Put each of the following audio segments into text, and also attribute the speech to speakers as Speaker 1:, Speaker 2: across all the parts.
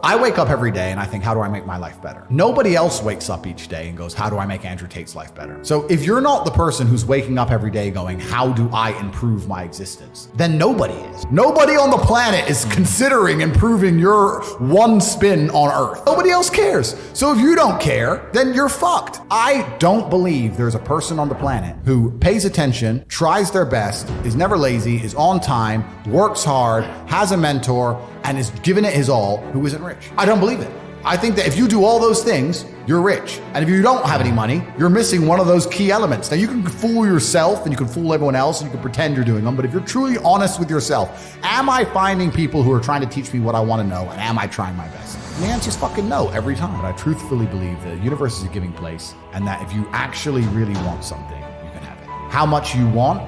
Speaker 1: I wake up every day and I think, how do I make my life better? Nobody else wakes up each day and goes, how do I make Andrew Tate's life better? So if you're not the person who's waking up every day going, how do I improve my existence? Then nobody is. Nobody on the planet is considering improving your one spin on Earth. Nobody else cares. So if you don't care, then you're fucked. I don't believe there's a person on the planet who pays attention, tries their best, is never lazy, is on time, works hard, has a mentor, and is giving it his all, who isn't rich. I don't believe it. I think that if you do all those things, you're rich. And if you don't have any money, you're missing one of those key elements. Now you can fool yourself and you can fool everyone else and you can pretend you're doing them, but if you're truly honest with yourself, am I finding people who are trying to teach me what I want to know, and am I trying my best? And the answer is fucking no every time. But I truthfully believe that the universe is a giving place, and that if you actually really want something, you can have it. How much you want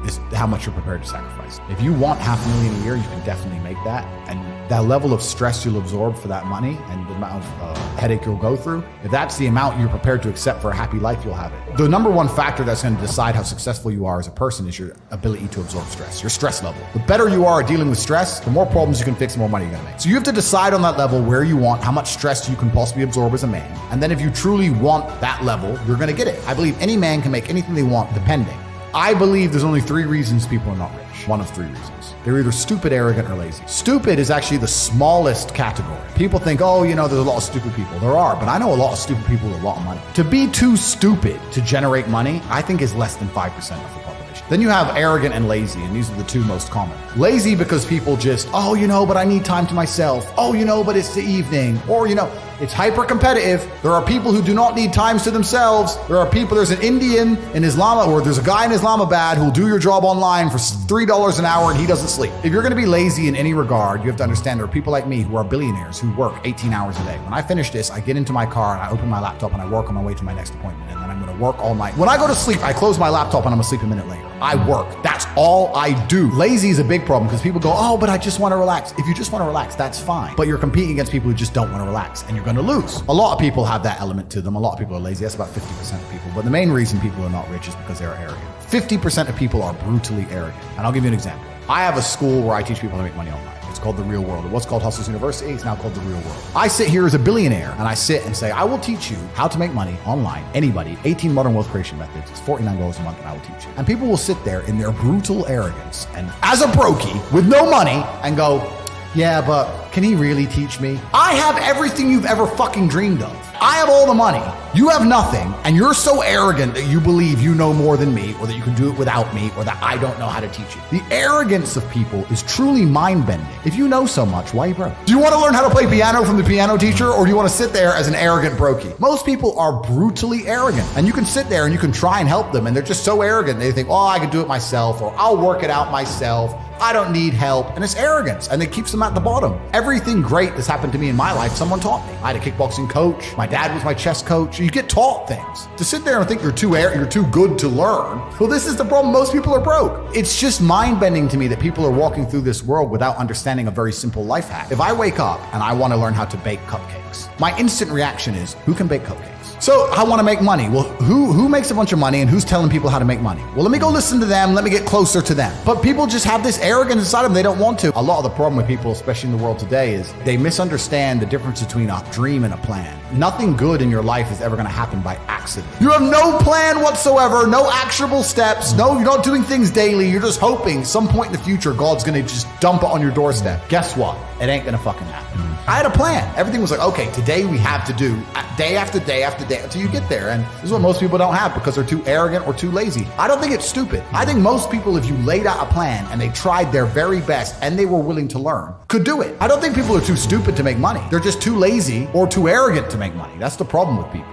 Speaker 1: is how much you're prepared to sacrifice. If you want $500,000 a year, you can definitely make that. And that level of stress you'll absorb for that money and the amount of headache you'll go through, if that's the amount you're prepared to accept for a happy life, you'll have it. The number one factor that's going to decide how successful you are as a person is your ability to absorb stress, your stress level. The better you are at dealing with stress, the more problems you can fix, the more money you're going to make. So you have to decide on that level where you want, how much stress you can possibly absorb as a man. And then if you truly want that level, you're going to get it. I believe any man can make anything they want, depending. I believe there's only 3 reasons people are not rich. One of 3 reasons. They're either stupid, arrogant, or lazy. Stupid is actually the smallest category. People think, oh, you know, there's a lot of stupid people. There are, but I know a lot of stupid people with a lot of money. To be too stupid to generate money, I think is less than 5% of the population. Then you have arrogant and lazy, and these are the 2 most common. Lazy because people just, oh, you know, but I need time to myself. Oh, you know, but it's the evening. Or, you know, it's hyper competitive. There are people who do not need times to themselves. There's an Indian in Islam, or there's a guy in Islamabad who'll do your job online for $3 an hour and he doesn't sleep. If you're going to be lazy in any regard, you have to understand there are people like me who are billionaires who work 18 hours a day. When I finish this, I get into my car and I open my laptop and I work on my way to my next appointment. And then I'm going to work all night. When I go to sleep, I close my laptop and I'm asleep a minute later. I work. That's all I do. Lazy is a big problem because people go, oh, but I just want to relax. If you just want to relax, that's fine. But you're competing against people who just don't want to relax, and you're going to lose. A lot of people have that element to them. A lot of people are lazy. That's about 50% of people. But the main reason people are not rich is because they're arrogant. 50% of people are brutally arrogant. And I'll give you an example. I have a school where I teach people how to make money online. It's called The Real World. It was called Hustles University. It's now called The Real World. I sit here as a billionaire and I sit and say, I will teach you how to make money online. Anybody, 18 modern wealth creation methods. It's $49 a month and I will teach you. And people will sit there in their brutal arrogance and as a brokey with no money and go, yeah, but can he really teach me? I have everything you've ever fucking dreamed of. I have all the money. You have nothing, and you're so arrogant that you believe you know more than me, or that you can do it without me, or that I don't know how to teach you. The arrogance of people is truly mind-bending. If you know so much, why are you broke? Do you want to learn how to play piano from the piano teacher, or do you want to sit there as an arrogant brokey? Most people are brutally arrogant, and you can sit there and you can try and help them, and they're just so arrogant. They think, oh, I can do it myself, or I'll work it out myself. I don't need help. And it's arrogance, and it keeps them at the bottom. Everything great that's happened to me in my life, someone taught me. I had a kickboxing coach. My dad was my chess coach. You get taught things. To sit there and think you're too good to learn, well, this is the problem. Most people are broke. It's just mind-bending to me that people are walking through this world without understanding a very simple life hack. If I wake up and I want to learn how to bake cupcakes, my instant reaction is, who can bake cupcakes? So I want to make money. Well, who makes a bunch of money and who's telling people how to make money? Well, let me go listen to them. Let me get closer to them. But people just have this arrogance inside them. They don't want to. A lot of the problem with people, especially in the world today, is they misunderstand the difference between a dream and a plan. Nothing good in your life is ever going to happen by accident. You have no plan whatsoever, no actionable steps. No, you're not doing things daily. You're just hoping some point in the future, God's going to just dump it on your doorstep. Guess what? It ain't going to fucking happen. I had a plan. Everything was like, okay, today we have to do day after day after day until you get there. And this is what most people don't have because they're too arrogant or too lazy. I don't think it's stupid. I think most people, if you laid out a plan and they tried their very best and they were willing to learn, could do it. I don't think people are too stupid to make money. They're just too lazy or too arrogant to make money. That's the problem with people.